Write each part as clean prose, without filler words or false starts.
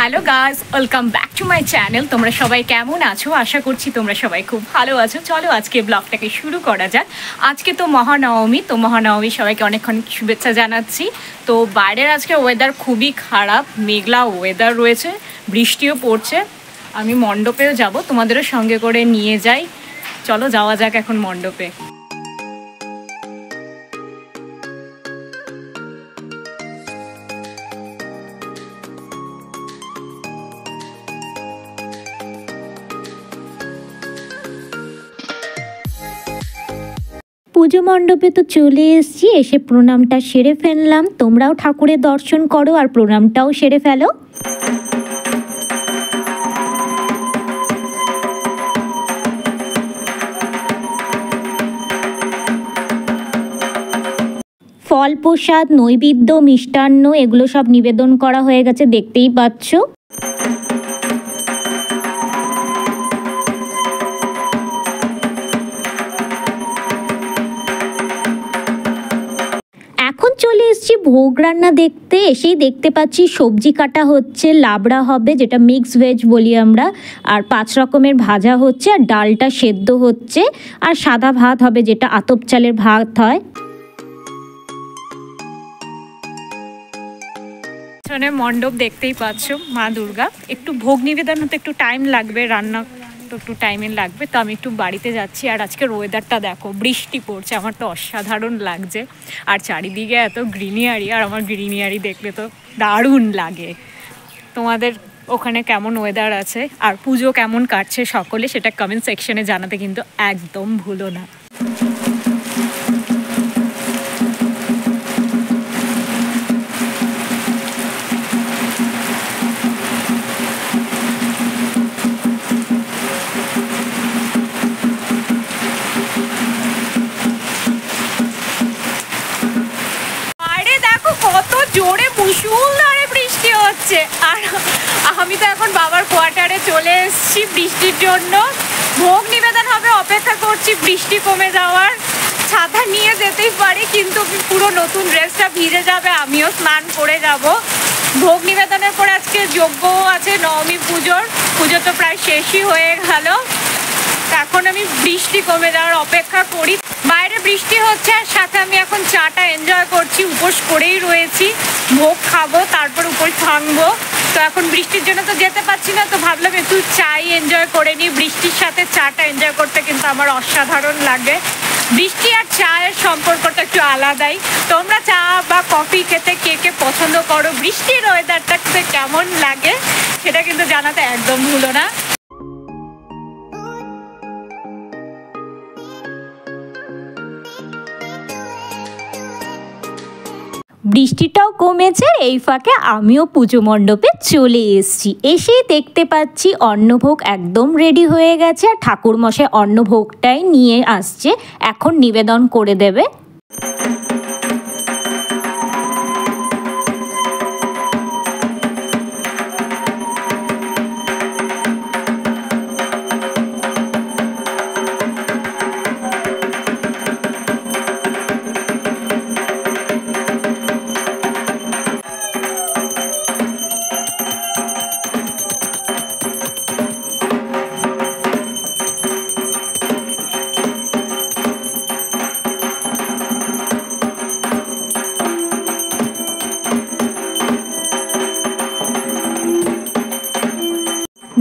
Hello guys, welcome back to my channel. তোমরা সবাই কেমন আছো? আশা করছি তোমরা সবাই খুব ভালো আছো। চলো আজকে ব্লগটাকে শুরু করা যাক। আজকে তো মহানবমী, সবাইকে অনেক অনেক শুভেচ্ছা জানাচ্ছি। তো বাইরের আজকে ওয়েদার খুবই খারাপ, মেঘলা ওয়েদার রয়েছে, বৃষ্টিও পড়ছে। আমি মণ্ডপেও যাব, তোমাদেরও সঙ্গে করে নিয়ে যাই। চলো যাওয়া যাক এখন মণ্ডপে। পুজো মণ্ডপে তো চলে এসেছি, এসে প্রণামটা সেরে ফেললাম। তোমরাও ঠাকুরের দর্শন করো আর প্রণামটাও সেরে ফেলো। ফল প্রসাদ, নৈবেদ্য, মিষ্টান্ন এগুলো সব নিবেদন করা হয়ে গেছে, দেখতেই পাচ্ছ। এখন চলে এসেছি ভোগ রান্না দেখতে। এসেই দেখতে পাচ্ছি সবজি কাটা হচ্ছে, লাবড়া হবে যেটা মিক্স ভেজ বলি আমরা, আর 5 রকমের ভাজা হচ্ছে, আর ডালটা সেদ্ধ হচ্ছে, আর সাদা ভাত হবে যেটা আতপ চালের ভাত হয়। মণ্ডপ দেখতেই পাচ্ছ, মা দুর্গা। একটু ভোগ নিবেদন হতে একটু টাইম লাগবে, রান্না তো একটু টাইমের লাগবে। তো আমি একটু বাড়িতে যাচ্ছি। আর আজকের ওয়েদারটা দেখো, বৃষ্টি পড়ছে, আমার তো অসাধারণ লাগছে। আর চারিদিকে এত গ্রিনিয়ারি, আর আমার গ্রিনিয়ারি দেখলে তো দারুণ লাগে। তোমাদের ওখানে কেমন ওয়েদার আছে আর পুজো কেমন কাটছে সকলে, সেটা কমেন্ট সেকশনে জানাতে কিন্তু একদম ভুলো না। কত জোরে মুষলধারে বৃষ্টি হচ্ছে, আর আমি তো এখন বাবার কোয়ার্টারে চলে এসেছি বৃষ্টির জন্য। ভোগ নিবেদন হবে, অপেক্ষা করছি বৃষ্টি কমে যাওয়ার। ছাতা নিয়ে যেতেই পারি, কিন্তু পুরো নতুন ড্রেসটা ভিজে যাবে, আমিও স্নান করে যাব। ভোগ নিবেদনের পরে আজকে যজ্ঞও আছে, নবমী পুজো তো প্রায় শেষই হয়ে গেল। এখন আমি বৃষ্টি কমে যাওয়ার অপেক্ষা করি। বাইরে বৃষ্টি হচ্ছে, আর সাথে আমি এখন চাটা এনজয় করছি। উপোস করেই রয়েছি, ভোগ খাবো, তারপর উপোস ভাঙবো। তো এখন বৃষ্টির জন্য তো যেতে পারছি না, তো ভাবলাম একটু চাই এনজয় করে নিই। বৃষ্টির সাথে চাটা এনজয় করতে কিন্তু আমার অসাধারণ লাগে। বৃষ্টি আর চায়ের সম্পর্কটা একটু আলাদাই। তোমরা চা বা কফি খেতে কে কে পছন্দ করো, বৃষ্টির ওয়েদারটা কেমন লাগে সেটা কিন্তু জানাতে একদম ভুলো না। বৃষ্টিটাও কমেছে, এই ফাঁকে আমিও পুজো মণ্ডপে চলে এসেছি। এসেই দেখতে পাচ্ছি অন্নভোগ একদম রেডি হয়ে গেছে, আর ঠাকুরমশাই অন্নভোগটাই নিয়ে আসছে, এখন নিবেদন করে দেবে।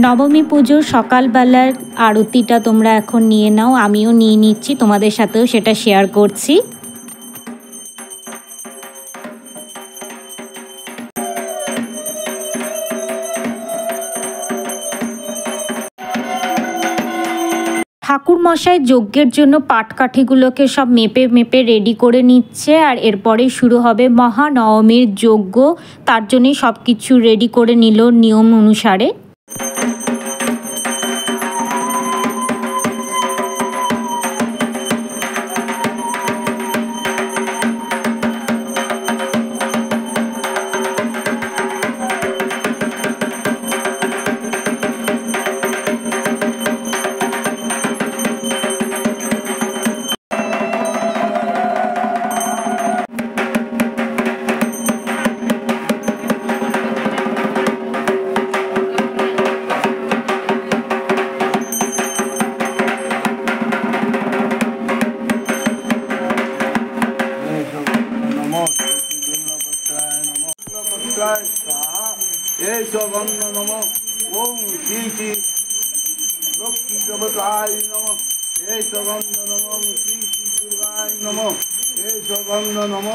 নবমী পুজোর সকালবেলার আরতিটা তোমরা এখন নিয়ে নাও, আমিও নিয়ে নিচ্ছি, তোমাদের সাথেও সেটা শেয়ার করছি। ঠাকুর মশাই যজ্ঞের জন্য পাটকাঠিগুলোকে সব মেপে মেপে রেডি করে নিচ্ছে, আর এরপরেই শুরু হবে মহানবমীর যজ্ঞ। তার জন্যই সব কিছু রেডি করে নিল নিয়ম অনুসারে। গন্ধ নম ওম শ্রী শ্রী লক্ষ্মী দেবতায় নম এস গন্ধ নম শ্রী শ্রী দুর্গায় নম এস গন্ধ নম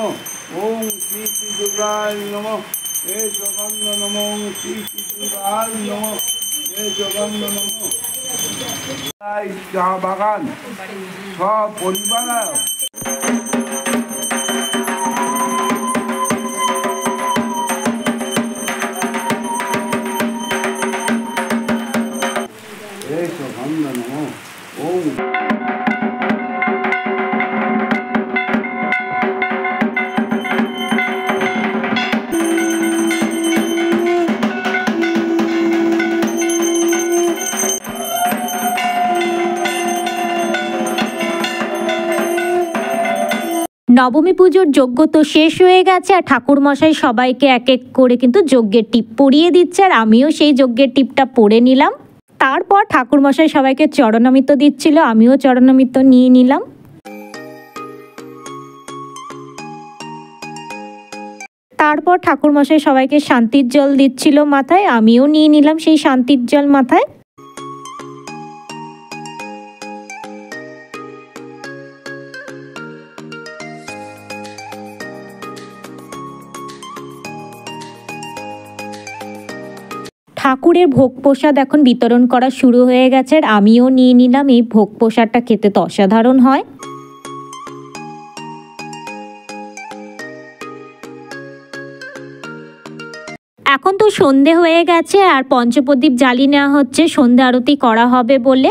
ওম শ্রী শ্রী দুর্গায় নম এস গন্ধ নম শ্রী শ্রী দুর্গায় নম এস গন্ধ নম চা বাগান সব পরিবার নবমী পুজোর যজ্ঞ তো শেষ হয়ে গেছে আর ঠাকুরমশাই সবাইকে এক এক করে কিন্তু যজ্ঞের টিপ পরিয়ে দিচ্ছে আর আমিও সেই যজ্ঞের টিপটা পরে নিলাম। তারপর ঠাকুরমশাই সবাইকে চরণামৃত দিচ্ছিল, আমিও চরণামৃত নিয়ে নিলাম। তারপর ঠাকুরমশাই সবাইকে শান্তির জল দিচ্ছিল মাথায়, আমিও নিয়ে নিলাম সেই শান্তির জল মাথায়। ঠাকুরের ভোগ প্রসাদ এখন বিতরণ করা শুরু হয়ে গেছে আর আমিও নিয়ে নিলাম। এই ভোগ প্রসাদটা খেতে তো অসাধারণ হয়। এখন তো সন্ধে হয়ে গেছে আর পঞ্চপ্রদীপ জ্বালিয়ে নেওয়া হচ্ছে, সন্ধে আরতি করা হবে বলে।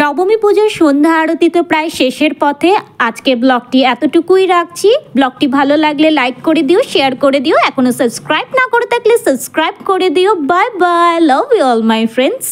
নবমী পুজোর সন্ধ্যা আরতি তো প্রায় শেষের পথে। আজকে ব্লগটি এতটুকুই রাখছি। ব্লগটি ভালো লাগলে লাইক করে দিও, শেয়ার করে দিও। এখনো সাবস্ক্রাইব না করে থাকলে সাবস্ক্রাইব করে দিও। Bye bye, love you all my friends.